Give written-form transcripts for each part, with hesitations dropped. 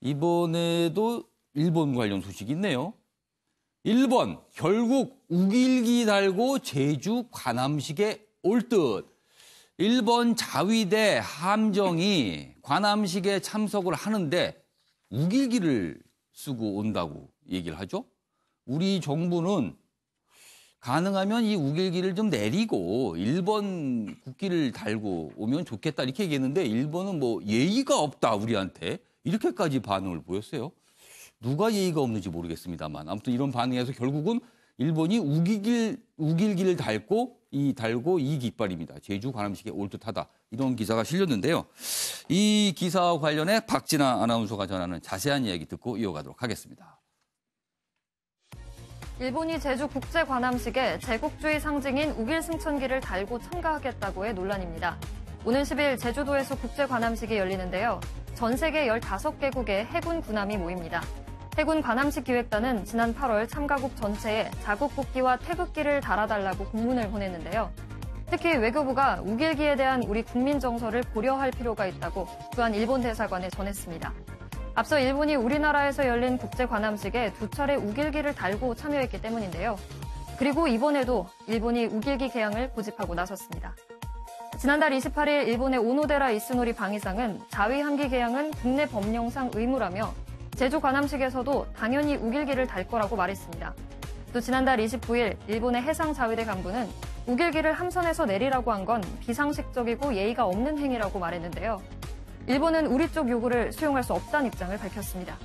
이번에도 일본 관련 소식이 있네요. 일본 결국 우길기 달고 제주 관함식에 올 듯. 일본 자위대 함정이 관함식에 참석을 하는데 우길기를 쓰고 온다고 얘기를 하죠. 우리 정부는 가능하면 이 우길기를 좀 내리고 일본 국기를 달고 오면 좋겠다 이렇게 얘기했는데 일본은 뭐 예의가 없다 우리한테 이렇게까지 반응을 보였어요. 누가 예의가 없는지 모르겠습니다만 아무튼 이런 반응에서 결국은 일본이 우길기를 달고 이 깃발입니다. 제주 관함식에 올 듯하다. 이런 기사가 실렸는데요. 이 기사와 관련해 박진아 아나운서가 전하는 자세한 이야기 듣고 이어가도록 하겠습니다. 일본이 제주 국제관함식에 제국주의 상징인 우길 승천기를 달고 참가하겠다고 해 논란입니다. 오는 10일 제주도에서 국제관함식이 열리는데요. 전 세계 15개국의 해군 군함이 모입니다. 해군 관함식 기획단은 지난 8월 참가국 전체에 자국 국기와 태극기를 달아달라고 공문을 보냈는데요. 특히 외교부가 우길기에 대한 우리 국민 정서를 고려할 필요가 있다고 또한 일본 대사관에 전했습니다. 앞서 일본이 우리나라에서 열린 국제관함식에 2차례 우길기를 달고 참여했기 때문인데요. 그리고 이번에도 일본이 우길기 개양을 고집하고 나섰습니다. 지난달 28일 일본의 오노데라 이스노리 방위상은 자위 함기 개양은 국내 법령상 의무라며 제주 관함식에서도 당연히 우길기를 달 거라고 말했습니다. 또 지난달 29일 일본의 해상자위대 간부는 우길기를 함선에서 내리라고 한 건 비상식적이고 예의가 없는 행위라고 말했는데요. 일본은 우리 쪽 요구를 수용할 수 없다는 입장을 밝혔습니다.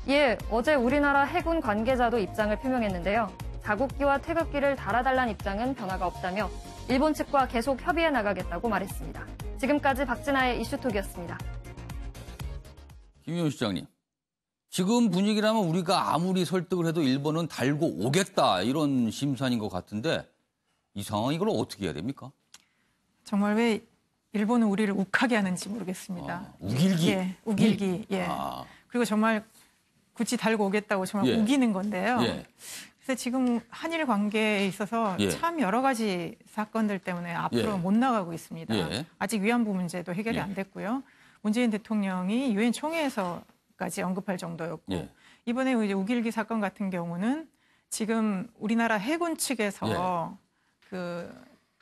이에 어제 우리나라 해군 관계자도 입장을 표명했는데요. 자국기와 태극기를 달아달라는 입장은 변화가 없다며 일본 측과 계속 협의해 나가겠다고 말했습니다. 지금까지 박진아의 이슈톡이었습니다. 김효은 시장님. 지금 분위기라면 우리가 아무리 설득을 해도 일본은 달고 오겠다 이런 심산인 것 같은데 이 상황 이걸 어떻게 해야 됩니까? 정말 왜 일본은 우리를 욱하게 하는지 모르겠습니다. 우길기? 예, 우길기. 예. 그리고 정말 굳이 달고 오겠다고 정말 우기는 건데요. 그래서 지금 한일 관계에 있어서 참 여러 가지 사건들 때문에 앞으로 못 나가고 있습니다. 아직 위안부 문제도 해결이 안 됐고요. 문재인 대통령이 유엔 총회에서까지 언급할 정도였고 이번에 이제 우길기 사건 같은 경우는 지금 우리나라 해군 측에서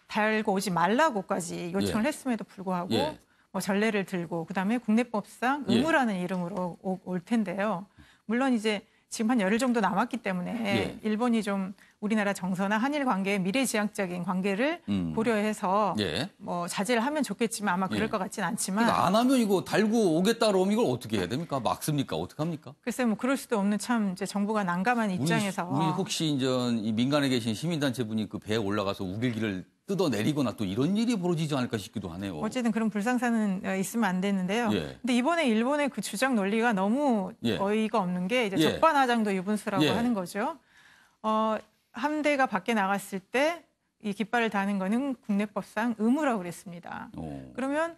달고 오지 말라고까지 요청을 했음에도 불구하고 뭐 전례를 들고 그다음에 국내법상 의무라는 이름으로 올 텐데요. 물론 이제 지금 한 열흘 정도 남았기 때문에 일본이 좀 우리나라 정서나 한일 관계의 미래지향적인 관계를 고려해서 뭐 자제를 하면 좋겠지만 아마 그럴 것 같지는 않지만 그러니까 안 하면 이거 달고 오겠다 그러면 이걸 어떻게 해야 됩니까? 막습니까? 어떻게 합니까? 글쎄 뭐 그럴 수도 없는 참 이제 정부가 난감한 입장에서 우리 혹시 이제 이 민간에 계신 시민단체 분이 그 배에 올라가서 우길기를 뜯어내리거나 또 이런 일이 벌어지지 않을까 싶기도 하네요. 어쨌든 그런 불상사는 있으면 안 되는데요. 근데 이번에 일본의 그 주장 논리가 너무 어이가 없는 게 이제 적반하장도 유분수라고 하는 거죠. 함대가 밖에 나갔을 때 이 깃발을 다는 거는 국내법상 의무라고 그랬습니다. 그러면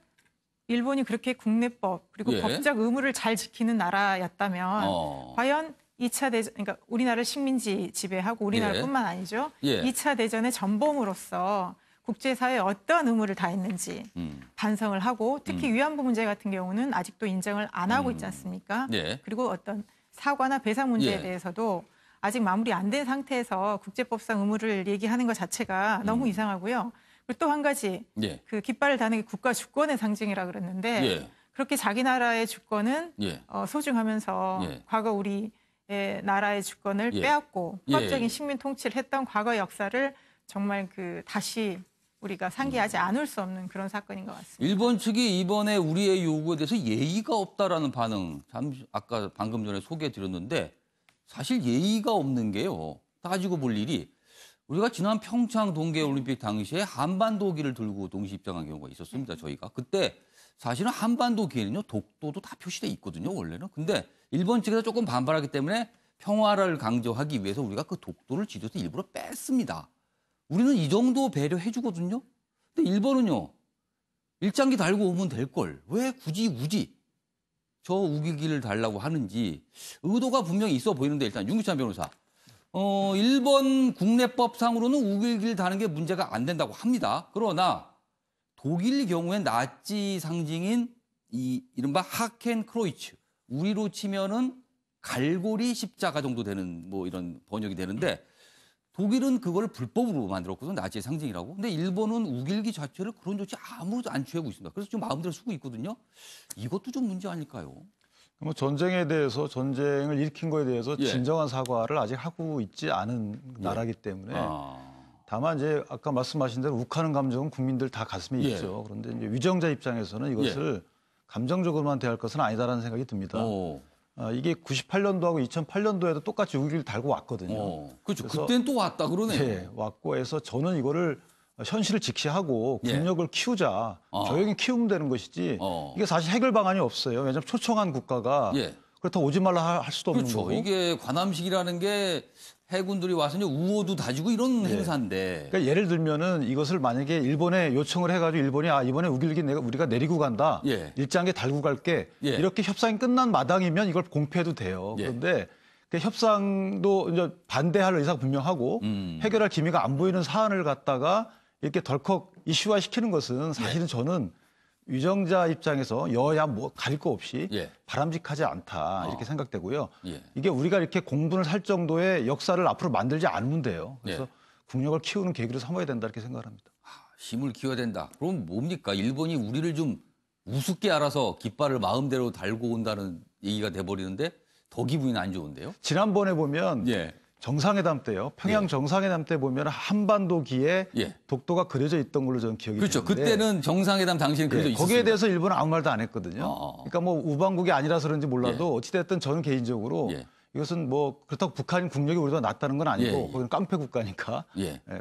일본이 그렇게 국내법 그리고 법적 의무를 잘 지키는 나라였다면 과연 2차 대전, 그러니까 우리나라를 식민지 지배하고 우리나라뿐만 아니죠. 2차 대전의 전범으로서 국제사회에 어떤 의무를 다했는지 반성을 하고 특히 위안부 문제 같은 경우는 아직도 인정을 안 하고 있지 않습니까? 그리고 어떤 사과나 배상 문제에 대해서도 아직 마무리 안 된 상태에서 국제법상 의무를 얘기하는 것 자체가 너무 이상하고요. 그리고 또 한 가지 그 깃발을 다는 게 국가 주권의 상징이라 그랬는데 그렇게 자기 나라의 주권은 소중하면서 과거 우리 나라의 주권을 빼앗고 폭압적인 식민 통치를 했던 과거의 역사를 정말 그 다시 우리가 상기하지 않을 수 없는 그런 사건인 것 같습니다. 일본 측이 이번에 우리의 요구에 대해서 예의가 없다라는 반응, 아까 방금 전에 소개해드렸는데 사실 예의가 없는 게요. 따지고 볼 일이 우리가 지난 평창 동계올림픽 당시에 한반도기를 들고 동시 입장한 경우가 있었습니다. 저희가. 그때 사실은 한반도기에는요. 독도도 다 표시돼 있거든요. 원래는. 근데 일본 측에서 조금 반발하기 때문에 평화를 강조하기 위해서 우리가 그 독도를 지도에서 일부러 뺐습니다. 우리는 이 정도 배려해 주거든요. 근데 일본은요. 일장기 달고 오면 될 걸. 왜 굳이 저 우길기를 달라고 하는지 의도가 분명히 있어 보이는데 일단 윤기찬 변호사. 일본 국내법상으로는 우길기를 다는 게 문제가 안 된다고 합니다. 그러나 독일 경우엔 나치 상징인 이 이른바 하켄크로이츠 우리로 치면은 갈고리 십자가 정도 되는 뭐 이런 번역이 되는데 독일은 그걸 불법으로 만들었거든, 나치의 상징이라고. 근데 일본은 우길기 자체를 그런 조치 아무도 안 취하고 있습니다. 그래서 좀 마음대로 쓰고 있거든요. 이것도 좀 문제 아닐까요? 뭐 전쟁에 대해서, 전쟁을 일으킨 거에 대해서 예. 진정한 사과를 아직 하고 있지 않은 나라이기 때문에 다만 이제 아까 말씀하신 대로 욱하는 감정은 국민들 다 가슴에 예. 있죠. 그런데 이제 위정자 입장에서는 이것을 감정적으로만 대할 것은 아니다라는 생각이 듭니다. 이게 98년도하고 2008년도에도 똑같이 우기를 달고 왔거든요. 그렇죠. 그때는 또 왔다 그러네요. 네, 왔고 해서 저는 이거를 현실을 직시하고 국력을 키우자, 조용히 키우면 되는 것이지 이게 사실 해결 방안이 없어요. 왜냐하면 초청한 국가가 그렇다고 오지 말라 할 수도 없는 그렇죠. 거고. 이게 관함식이라는 게 해군들이 와서 이제 우호도 다지고 이런 행사인데. 그러니까 예를 들면은 이것을 만약에 일본에 요청을 해가지고 일본이 이번에 우길기 우리가 내리고 간다. 일장에 달고 갈게. 이렇게 협상이 끝난 마당이면 이걸 공표해도 돼요. 그런데 그 협상도 이제 반대할 의사가 분명하고 해결할 기미가 안 보이는 사안을 갖다가 이렇게 덜컥 이슈화 시키는 것은 사실은 저는 위정자 입장에서 여야 뭐 가릴 거 없이 바람직하지 않다 이렇게 생각되고요. 이게 우리가 이렇게 공분을 살 정도의 역사를 앞으로 만들지 않으면 돼요. 그래서 국력을 키우는 계기로 삼아야 된다 이렇게 생각합니다. 힘을 키워야 된다. 그럼 뭡니까? 일본이 우리를 좀 우습게 알아서 깃발을 마음대로 달고 온다는 얘기가 돼버리는데 더 기분이 안 좋은데요? 지난번에 보면 정상회담 때요. 평양 정상회담 때 보면 한반도기에 독도가 그려져 있던 걸로 저는 기억이 그렇죠. 되는데. 그때는 정상회담 당시에는 그려져 있었어요. 거기에 대해서 일본은 아무 말도 안 했거든요. 그러니까 뭐 우방국이 아니라서 그런지 몰라도 어찌됐든 저는 개인적으로 이것은 뭐 그렇다고 북한 국력이 우리보다 낮다는 건 아니고 거기는 깡패 국가니까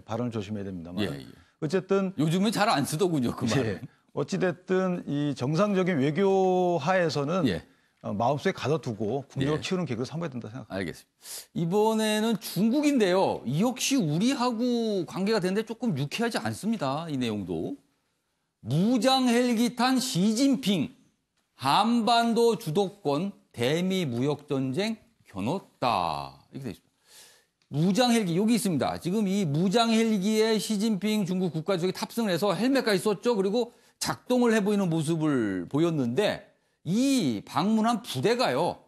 발언을 조심해야 됩니다만. 어쨌든 요즘은 잘 안 쓰더군요. 그 말은. 어찌됐든 이 정상적인 외교 하에서는 마음속에 가둬두고 국력을 키우는 계기로 삼아야 된다 생각합니다. 알겠습니다. 이번에는 중국인데요. 이 역시 우리하고 관계가 되는데 조금 유쾌하지 않습니다. 이 내용도. 무장 헬기 탄 시진핑 한반도 주도권 대미 무역 전쟁 겨눴다. 이렇게 되어 있습니다. 무장 헬기 여기 있습니다. 지금 이 무장 헬기에 시진핑 중국 국가주석이 탑승을 해서 헬멧까지 썼죠. 그리고 작동을 해 보이는 모습을 보였는데 이 방문한 부대가요.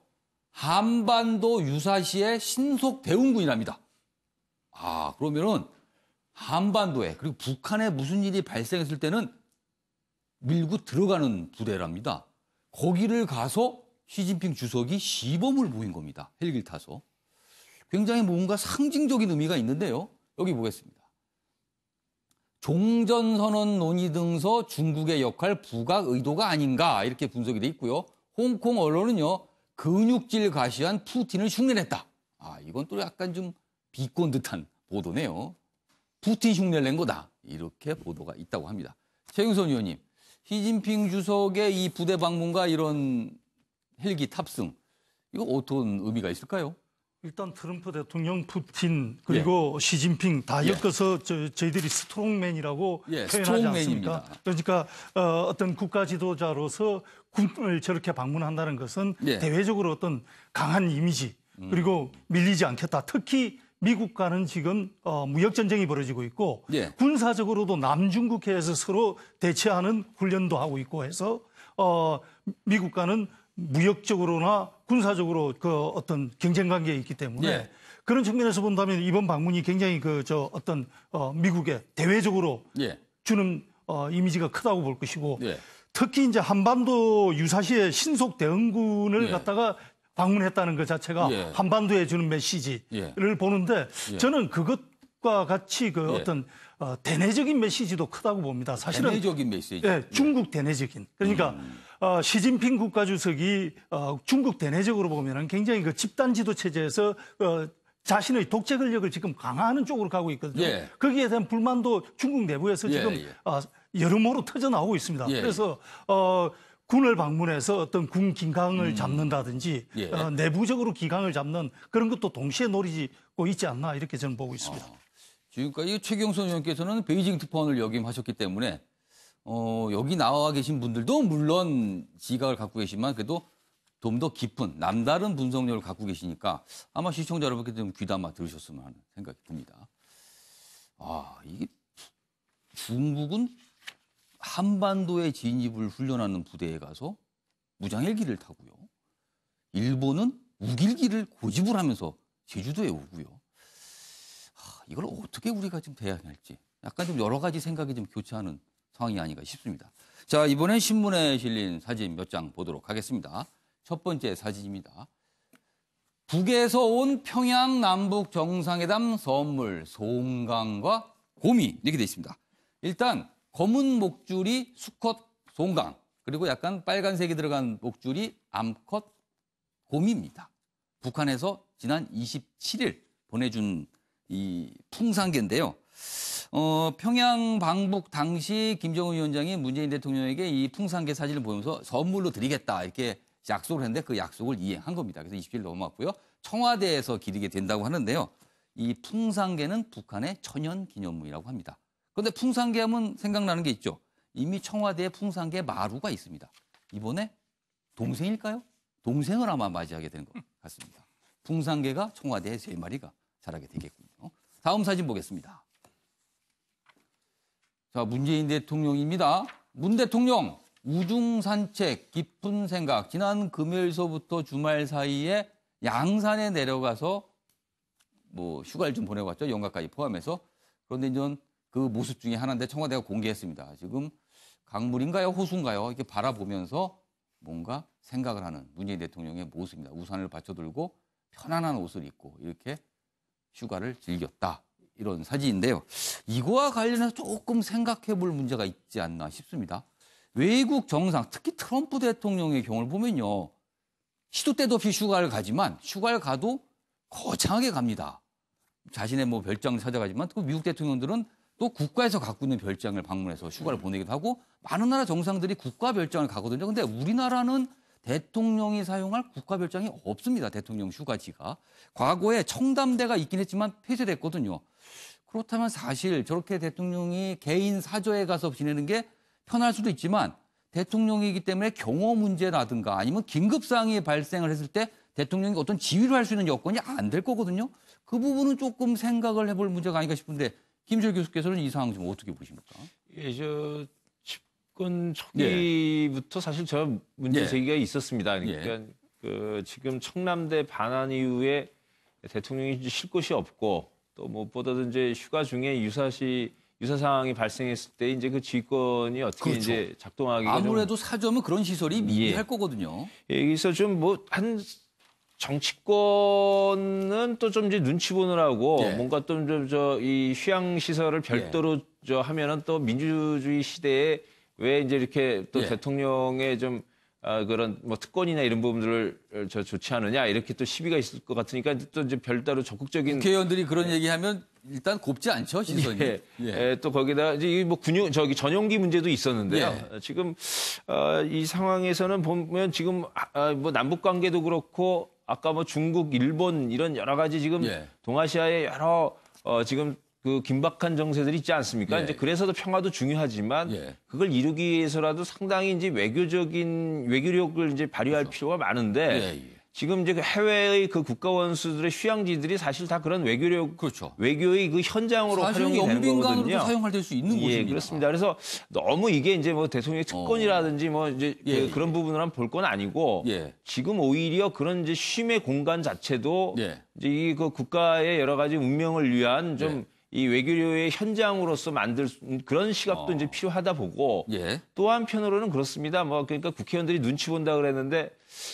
한반도 유사시의 신속 대응군이랍니다. 그러면은 한반도에 그리고 북한에 무슨 일이 발생했을 때는 밀고 들어가는 부대랍니다. 거기를 가서 시진핑 주석이 시범을 보인 겁니다. 헬기를 타서. 굉장히 뭔가 상징적인 의미가 있는데요. 여기 보겠습니다. 종전선언 논의 등서 중국의 역할 부각 의도가 아닌가 이렇게 분석이 돼 있고요. 홍콩 언론은요. 근육질 가시한 푸틴을 흉내냈다. 이건 또 약간 좀 비꼰 듯한 보도네요. 푸틴 흉내를 낸 거다. 이렇게 보도가 있다고 합니다. 최윤선 의원님, 시진핑 주석의 이 부대 방문과 이런 헬기 탑승, 이거 어떤 의미가 있을까요? 일단 트럼프 대통령, 푸틴 그리고 시진핑 다 엮어서 저희들이 스트롱맨이라고 표현하지 않습니까? 그러니까 어떤 국가 지도자로서 군을 저렇게 방문한다는 것은 대외적으로 어떤 강한 이미지 그리고 밀리지 않겠다. 특히 미국과는 지금 무역 전쟁이 벌어지고 있고 군사적으로도 남중국해에서 서로 대치하는 훈련도 하고 있고 해서 미국과는 무역적으로나 군사적으로 그 어떤 경쟁 관계에 있기 때문에 그런 측면에서 본다면 이번 방문이 굉장히 어떤 미국의 대외적으로 주는 이미지가 크다고 볼 것이고 특히 이제 한반도 유사시의 신속 대응군을 갖다가 방문했다는 것 자체가 한반도에 주는 메시지를 보는데 저는 그것과 같이 그 어떤 대내적인 메시지도 크다고 봅니다. 사실은 대내적인 메시지. 중국 대내적인. 그러니까 시진핑 국가주석이 중국 대내적으로 보면은 굉장히 그 집단 지도 체제에서 자신의 독재 권력을 지금 강화하는 쪽으로 가고 있거든요. 거기에 대한 불만도 중국 내부에서 지금 여러모로 터져 나오고 있습니다. 그래서 군을 방문해서 어떤 군 기강을 잡는다든지 내부적으로 기강을 잡는 그런 것도 동시에 노리고 있지 않나 이렇게 저는 보고 있습니다. 지금까지 최경선 의원께서는 베이징 특파원을 역임하셨기 때문에 여기 나와 계신 분들도 물론 지각을 갖고 계시지만 그래도 좀 더 깊은 남다른 분석력을 갖고 계시니까 아마 시청자 여러분께 좀 귀담아 들으셨으면 하는 생각이 듭니다. 이게 중국은 한반도에 진입을 훈련하는 부대에 가서 무장 헬기를 타고요. 일본은 우길기를 고집을 하면서 제주도에 오고요. 이걸 어떻게 우리가 좀 대응할지 약간 좀 여러 가지 생각이 좀 교차하는 상황이 아닌가 싶습니다. 자, 이번엔 신문에 실린 사진 몇 장 보도록 하겠습니다. 첫 번째 사진입니다. 북에서 온 평양 남북 정상회담 선물 송강과 곰이 이렇게 돼 있습니다. 일단 검은 목줄이 수컷 송강, 그리고 약간 빨간색이 들어간 목줄이 암컷 곰입니다. 북한에서 지난 27일 보내준 이 풍산개인데요. 평양 방북 당시 김정은 위원장이 문재인 대통령에게 이 풍산개 사진을 보면서 선물로 드리겠다 이렇게 약속을 했는데 그 약속을 이행한 겁니다. 그래서 27일 넘어왔고요. 청와대에서 기리게 된다고 하는데요. 이 풍산개는 북한의 천연기념물이라고 합니다. 그런데 풍산개 하면 생각나는 게 있죠. 이미 청와대에 풍산개 마루가 있습니다. 이번에 동생일까요? 동생을 아마 맞이하게 되는 것 같습니다. 풍산개가 청와대에 3마리가 자라게 되겠군요. 다음 사진 보겠습니다. 자, 문재인 대통령입니다. 문 대통령 우중 산책 깊은 생각. 지난 금요일서부터 주말 사이에 양산에 내려가서 뭐 휴가를 좀 보내고 왔죠. 연가까지 포함해서. 그런데 이제 그 모습 중에 하나인데 청와대가 공개했습니다. 지금 강물인가요? 호수인가요? 이렇게 바라보면서 뭔가 생각을 하는 문재인 대통령의 모습입니다. 우산을 받쳐들고 편안한 옷을 입고 이렇게 휴가를 즐겼다. 이런 사진인데요. 이거와 관련해서 조금 생각해 볼 문제가 있지 않나 싶습니다. 외국 정상, 특히 트럼프 대통령의 경우를 보면요. 시도 때도 없이 휴가를 가지만 휴가를 가도 거창하게 갑니다. 자신의 뭐 별장을 찾아가지만 또 미국 대통령들은 또 국가에서 갖고 있는 별장을 방문해서 휴가를 보내기도 하고 많은 나라 정상들이 국가 별장을 가거든요. 근데 우리나라는 대통령이 사용할 국가 별장이 없습니다. 대통령 휴가지가. 과거에 청담대가 있긴 했지만 폐쇄됐거든요. 그렇다면 사실 저렇게 대통령이 개인 사저에 가서 지내는 게 편할 수도 있지만 대통령이기 때문에 경호 문제라든가 아니면 긴급사항이 발생을 했을 때 대통령이 어떤 지휘를 할 수 있는 여건이 안 될 거거든요. 그 부분은 조금 생각을 해볼 문제가 아닌가 싶은데 김철 교수께서는 이 상황 좀 어떻게 보십니까? 예, 집권 초기부터 사실 저 문제 제기가 있었습니다. 그러니까 그 지금 청남대 반환 이후에 대통령이 쉴 곳이 없고 또 무엇보다도 이제 휴가 중에 유사 상황이 발생했을 때 이제 그 지휘권이 어떻게 그렇죠. 이제 작동하기가 아무래도 사저면 그런 시설이 미비할 거거든요. 여기서 좀 뭐 한 정치권은 또 좀 이제 눈치 보느라고 뭔가 또 이 휴양 시설을 별도로 하면은 또 민주주의 시대에 왜 이제 이렇게 또 대통령의 좀 그런 뭐 특권이나 이런 부분들을 좋지 않느냐 이렇게 또 시비가 있을 것 같으니까 또 이제 별도로 적극적인 국회의원들이 그런 얘기하면 일단 곱지 않죠 시선이. 또 거기다 이제 뭐 전용기 문제도 있었는데요. 지금 이 상황에서는 보면 지금 뭐 남북 관계도 그렇고 아까 뭐 중국, 일본 이런 여러 가지 지금 동아시아의 여러 지금 그 긴박한 정세들이 있지 않습니까? 이제 그래서도 평화도 중요하지만 그걸 이루기 위해서라도 상당히 이제 외교력을 이제 발휘할 필요가 많은데 지금 이제 해외의 그 국가 원수들의 휴양지들이 사실 다 그런 외교의 그 현장으로 활용이 되는 거거든요. 사용할 수 있는 곳입니다. 그렇습니다. 그래서 너무 이게 이제 뭐 대통령의 특권이라든지 뭐 이제 그런 부분을 한번 볼 건 아니고 지금 오히려 그런 이제 쉼의 공간 자체도 이제 이 그 국가의 여러 가지 운명을 위한 좀 이 외교의 현장으로서 만들 그런 시각도 이제 필요하다 보고 또 한편으로는 그렇습니다. 뭐 그러니까 국회의원들이 눈치 본다 그랬는데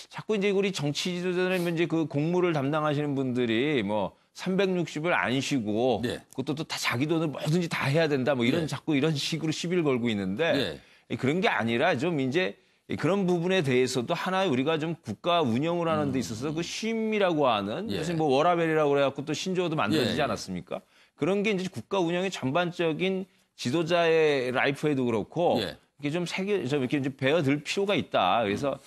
자꾸 이제 우리 정치 지도자들은 이제 그 공무를 담당하시는 분들이 뭐 360을 안 쉬고 그것도 또 다 자기 돈을 뭐든지 다 해야 된다 뭐 이런 자꾸 이런 식으로 시비를 걸고 있는데 그런 게 아니라 좀 이제 그런 부분에 대해서도 하나의 우리가 좀 국가 운영을 하는 데 있어서 그 쉼이라고 하는 사실 뭐 워라벨이라고 그래갖고 또 신조어도 만들어지지 않았습니까? 그런 게 이제 국가 운영의 전반적인 지도자의 라이프에도 그렇고 이게 좀 이렇게 이제 배어들 필요가 있다. 그래서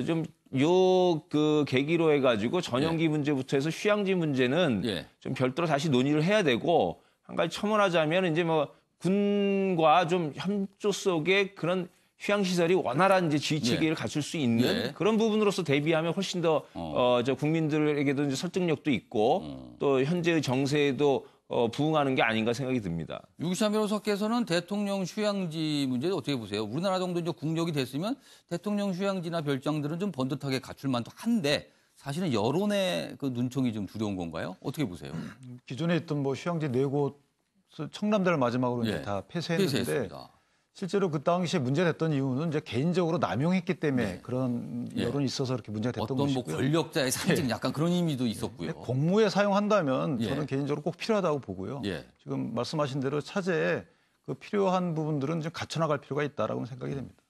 좀 그 계기로 해가지고 전용기 문제부터 해서 휴양지 문제는 좀 별도로 다시 논의를 해야 되고 한 가지 첨언하자면 이제 뭐 군과 좀 협조 속에 그런 휴양시설이 원활한 이제 지휘 체계를 갖출 수 있는 그런 부분으로서 대비하면 훨씬 더 저 국민들에게도 이제 설득력도 있고 또 현재의 정세에도 부응하는 게 아닌가 생각이 듭니다. 유기찬 변호사께서는 대통령 휴양지 문제를 어떻게 보세요? 우리나라 정도 이제 국력이 됐으면 대통령 휴양지나 별장들은 좀 번듯하게 갖출 만도 한데 사실은 여론의 그 눈총이 좀 두려운 건가요? 어떻게 보세요? 기존에 있던 뭐 휴양지 4곳 청남대를 마지막으로 이제 다 폐쇄했는데 폐쇄했습니다. 실제로 그 당시에 문제됐던 이유는 이제 개인적으로 남용했기 때문에 그런 여론이 있어서 그렇게 문제가 됐던 어떤 것이고요. 뭐 권력자의 상징 약간 그런 의미도 있었고요. 공무에 사용한다면 저는 개인적으로 꼭 필요하다고 보고요. 지금 말씀하신 대로 차제에 그 필요한 부분들은 좀 갖춰나갈 필요가 있다라고 생각이 됩니다.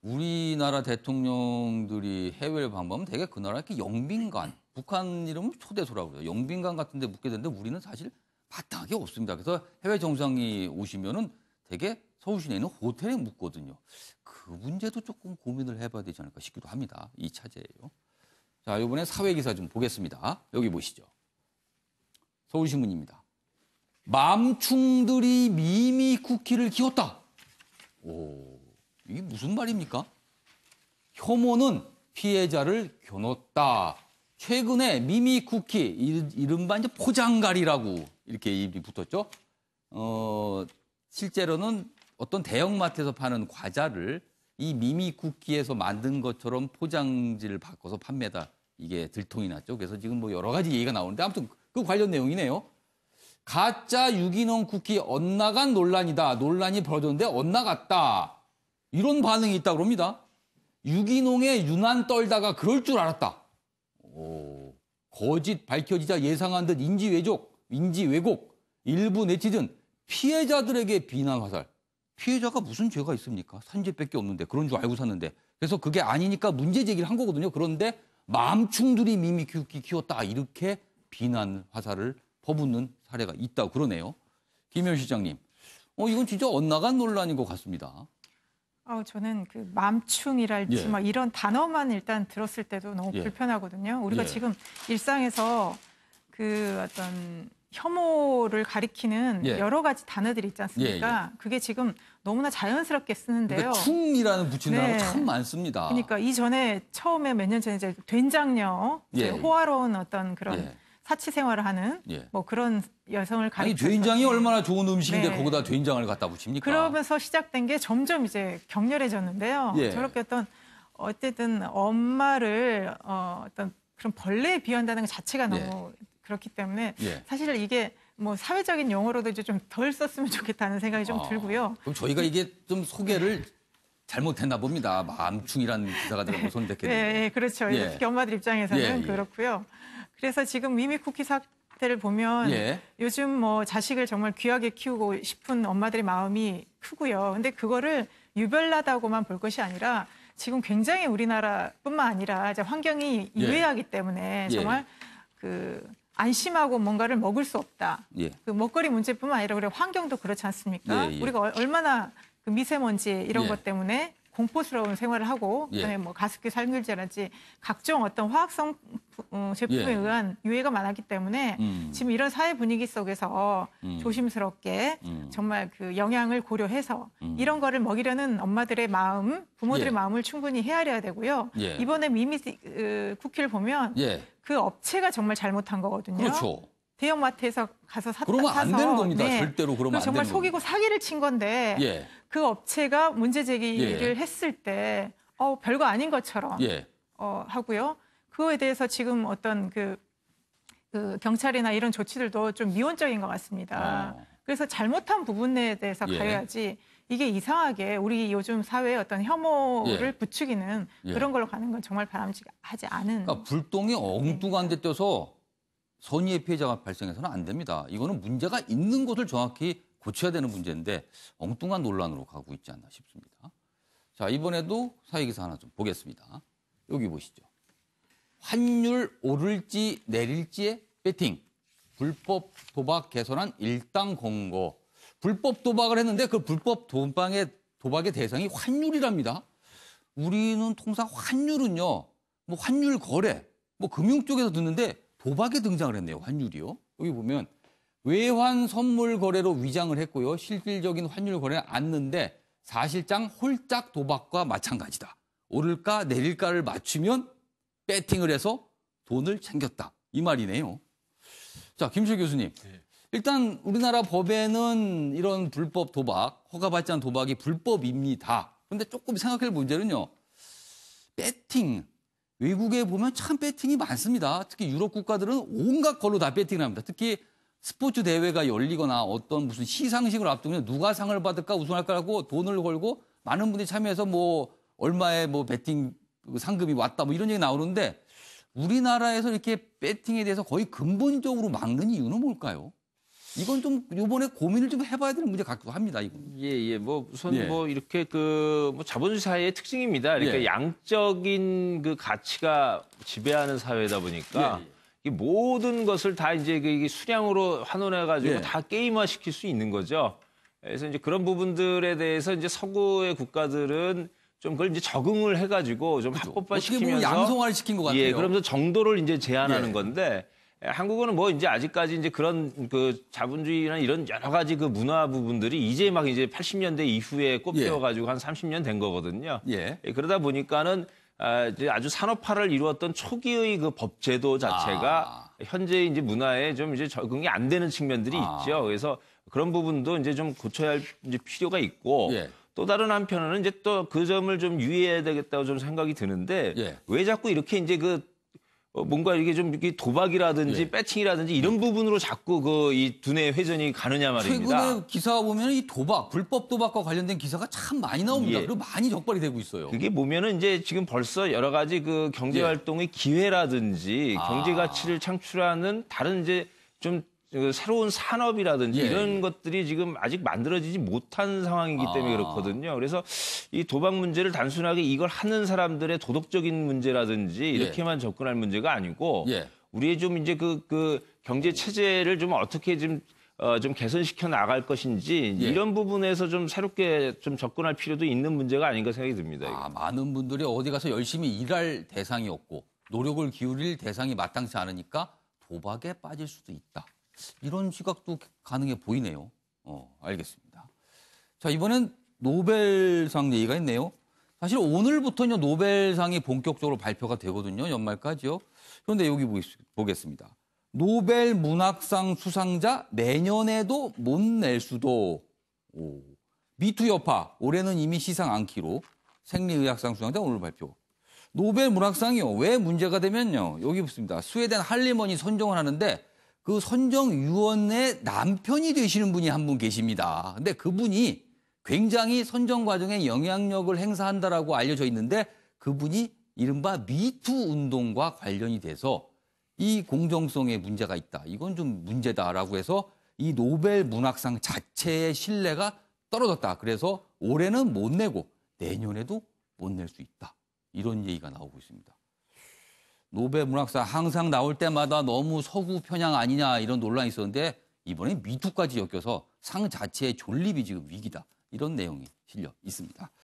우리나라 대통령들이 해외를 방문하면 되게 그 나라 이렇게 영빈관, 북한 이름은 초대소라고 그래요. 영빈관 같은 데 묵게 되는데 우리는 사실 마땅하게 없습니다. 그래서 해외 정상이 오시면은 되게 서울 시내에 있는 호텔에 묵거든요. 그 문제도 조금 고민을 해봐야 되지 않을까 싶기도 합니다. 이 차제예요. 자, 이번에 사회기사 좀 보겠습니다. 여기 보시죠. 서울신문입니다. 맘충들이 미미 쿠키를 키웠다. 오, 이게 무슨 말입니까? 혐오는 피해자를 겨눴다. 최근에 미미 쿠키, 이른바 이제 포장갈이라고 이렇게 입이 붙었죠. 실제로는 어떤 대형마트에서 파는 과자를 이 미미 쿠키에서 만든 것처럼 포장지를 바꿔서 판매다. 이게 들통이 났죠. 그래서 지금 뭐 여러 가지 얘기가 나오는데 아무튼 그 관련 내용이네요. 가짜 유기농 쿠키 엇나간 논란이다. 논란이 벌어졌는데 엇나갔다. 이런 반응이 있다고 합니다. 유기농에 유난 떨다가 그럴 줄 알았다. 오, 거짓 밝혀지자 예상한 듯 인지 왜곡. 일부 네티즌 피해자들에게 비난 화살. 피해자가 무슨 죄가 있습니까? 산재밖에 없는데 그런 줄 알고 샀는데. 그래서 그게 아니니까 문제 제기를 한 거거든요. 그런데 맘충들이 미미 쿠키 키웠다. 이렇게 비난 화살을 퍼붓는 사례가 있다고 그러네요. 김현 실장님, 이건 진짜 엇나간 논란인 것 같습니다. 저는 그 맘충이랄지 막 이런 단어만 일단 들었을 때도 너무 불편하거든요. 우리가 지금 일상에서 그 어떤 혐오를 가리키는 여러 가지 단어들이 있지 않습니까? 그게 지금 너무나 자연스럽게 쓰는데요. 그러니까 충이라는 붙이는 거 참 많습니다. 그러니까 이전에 처음에 몇 년 전에 이제 된장녀, 호화로운 어떤 그런 사치 생활을 하는 뭐 그런 여성을 가리켜서 아니 된장이 얼마나 좋은 음식인데 거기다 된장을 갖다 붙입니까? 그러면서 시작된 게 점점 이제 격렬해졌는데요. 저렇게 어쨌든 엄마를 어떤 그런 벌레에 비유한다는 것 자체가 너무 그렇기 때문에 사실 이게 뭐 사회적인 용어로도 이제 좀 덜 썼으면 좋겠다는 생각이 좀 들고요. 그럼 저희가 이게 좀 소개를 잘못했나 봅니다. 맘충이라는 기사가 들어가면 손댔겠네요. 네, 그렇죠. 특히 엄마들 입장에서는 그렇고요. 그래서 지금 미미 쿠키 사태를 보면 요즘 뭐 자식을 정말 귀하게 키우고 싶은 엄마들의 마음이 크고요. 근데 그거를 유별나다고만 볼 것이 아니라 지금 굉장히 우리나라뿐만 아니라 이제 환경이 유해하기 때문에 정말 그 안심하고 뭔가를 먹을 수 없다. 그 먹거리 문제뿐만 아니라 우리 환경도 그렇지 않습니까? 우리가 얼마나 그 미세먼지 이런 것 때문에 공포스러운 생활을 하고 그다음에 뭐 가습기 살균제라든지 각종 어떤 화학성 제품에 의한 유해가 많았기 때문에 지금 이런 사회 분위기 속에서 조심스럽게 정말 그 영양을 고려해서 이런 거를 먹이려는 엄마들의 마음, 부모들의 마음을 충분히 헤아려야 되고요. 이번에 미미 쿠키를 보면 그 업체가 정말 잘못한 거거든요. 그렇죠. 대형마트에서 가서 사서 그러면 안 되는 겁니다. 절대로 그러면 안 되는 정말 속이고 사기를 친 건데 그 업체가 문제 제기를 했을 때 별거 아닌 것처럼 하고요. 그거에 대해서 지금 어떤 그 경찰이나 이런 조치들도 좀 미온적인 것 같습니다. 그래서 잘못한 부분에 대해서 가야지 이게 이상하게 우리 요즘 사회의 어떤 혐오를 부추기는 그런 걸로 가는 건 정말 바람직하지 않은. 그러니까 불똥이 엉뚱한 데 떠서 선의의 피해자가 발생해서는 안 됩니다. 이거는 문제가 있는 것을 정확히 고쳐야 되는 문제인데 엉뚱한 논란으로 가고 있지 않나 싶습니다. 자, 이번에도 사회기사 하나 좀 보겠습니다. 여기 보시죠. 환율 오를지 내릴지의 배팅. 불법 도박 개선안 일당 공고. 불법 도박을 했는데 그 불법 도박의 대상이 환율이랍니다. 우리는 통상 환율은요. 뭐 환율 거래, 뭐 금융 쪽에서 듣는데 도박에 등장을 했네요. 환율이요. 여기 보면 외환 선물 거래로 위장을 했고요. 실질적인 환율 거래는 않는데 사실상 홀짝 도박과 마찬가지다. 오를까 내릴까를 맞추면 배팅을 해서 돈을 챙겼다. 이 말이네요. 자, 김실 교수님. 일단 우리나라 법에는 이런 불법 도박, 허가받지 않은 도박이 불법입니다. 그런데 조금 생각할 문제는요. 배팅, 외국에 보면 참 배팅이 많습니다. 특히 유럽 국가들은 온갖 걸로 다 배팅을 합니다. 특히 스포츠 대회가 열리거나 어떤 무슨 시상식을 앞두면 누가 상을 받을까 우승할까라고 돈을 걸고 많은 분들이 참여해서 뭐 얼마의 뭐 배팅 상금이 왔다 뭐 이런 얘기 나오는데 우리나라에서 이렇게 배팅에 대해서 거의 근본적으로 막는 이유는 뭘까요? 이건 좀 이번에 고민을 좀 해봐야 되는 문제 같기도 합니다. 이건. 예. 뭐 우선 뭐 이렇게 뭐 자본주의 사회의 특징입니다. 그러니까 양적인 그 가치가 지배하는 사회다 보니까 이 모든 것을 다 이제 그 수량으로 환원해가지고 다 게임화 시킬 수 있는 거죠. 그래서 이제 그런 부분들에 대해서 이제 서구의 국가들은 좀 그걸 이제 적응을 해가지고 좀 합법화 시키면서 양성화를 시킨 것 같아요. 그러면서 정도를 이제 제한하는 건데 한국은 뭐 이제 아직까지 이제 그런 그 자본주의나 이런 여러 가지 그 문화 부분들이 이제 막 이제 80년대 이후에 꽃피워가지고 한 30년 된 거거든요. 그러다 보니까는 이제 아주 산업화를 이루었던 초기의 그 법제도 자체가 현재 이제 문화에 좀 이제 적응이 안 되는 측면들이 있죠. 그래서 그런 부분도 이제 좀 고쳐야 할 이제 필요가 있고 또 다른 한편으로는 이제 또 그 점을 좀 유의해야 되겠다고 좀 생각이 드는데 왜 자꾸 이렇게 이제 그 뭔가 이게 좀 이렇게 도박이라든지 배팅이라든지 이런 부분으로 자꾸 그 이 두뇌 회전이 가느냐 말입니다. 최근에 기사 보면 이 도박, 불법 도박과 관련된 기사가 참 많이 나옵니다. 그리고 많이 적발이 되고 있어요. 그게 보면은 이제 지금 벌써 여러 가지 그 경제 활동의 기회라든지 경제 가치를 창출하는 다른 이제 좀 새로운 산업이라든지 이런 것들이 지금 아직 만들어지지 못한 상황이기 때문에 그렇거든요. 그래서 이 도박 문제를 단순하게 이걸 하는 사람들의 도덕적인 문제라든지 이렇게만 접근할 문제가 아니고 우리의 좀 이제 그 경제 체제를 좀 어떻게 좀 개선시켜 나갈 것인지 이런 부분에서 좀 새롭게 좀 접근할 필요도 있는 문제가 아닌가 생각이 듭니다. 많은 분들이 어디 가서 열심히 일할 대상이 없고 노력을 기울일 대상이 마땅치 않으니까 도박에 빠질 수도 있다. 이런 시각도 가능해 보이네요. 알겠습니다. 자, 이번엔 노벨상 얘기가 있네요. 사실 오늘부터는 노벨상이 본격적으로 발표가 되거든요. 연말까지요. 그런데 여기 보겠습니다. 노벨 문학상 수상자 내년에도 못 낼 수도. 미투 여파 올해는 이미 시상 않기로 생리의학상 수상자 오늘 발표. 노벨 문학상이요. 왜 문제가 되면요. 여기 있습니다. 스웨덴 할리먼이 선정을 하는데 그 선정위원회 남편이 되시는 분이 한 분 계십니다. 근데 그분이 굉장히 선정 과정에 영향력을 행사한다라고 알려져 있는데 그분이 이른바 미투 운동과 관련이 돼서 이 공정성에 문제가 있다. 이건 좀 문제다라고 해서 이 노벨 문학상 자체의 신뢰가 떨어졌다. 그래서 올해는 못 내고 내년에도 못 낼 수 있다. 이런 얘기가 나오고 있습니다. 노벨 문학상 항상 나올 때마다 너무 서구 편향 아니냐 이런 논란이 있었는데 이번에 미투까지 엮여서 상 자체의 존립이 지금 위기다. 이런 내용이 실려 있습니다.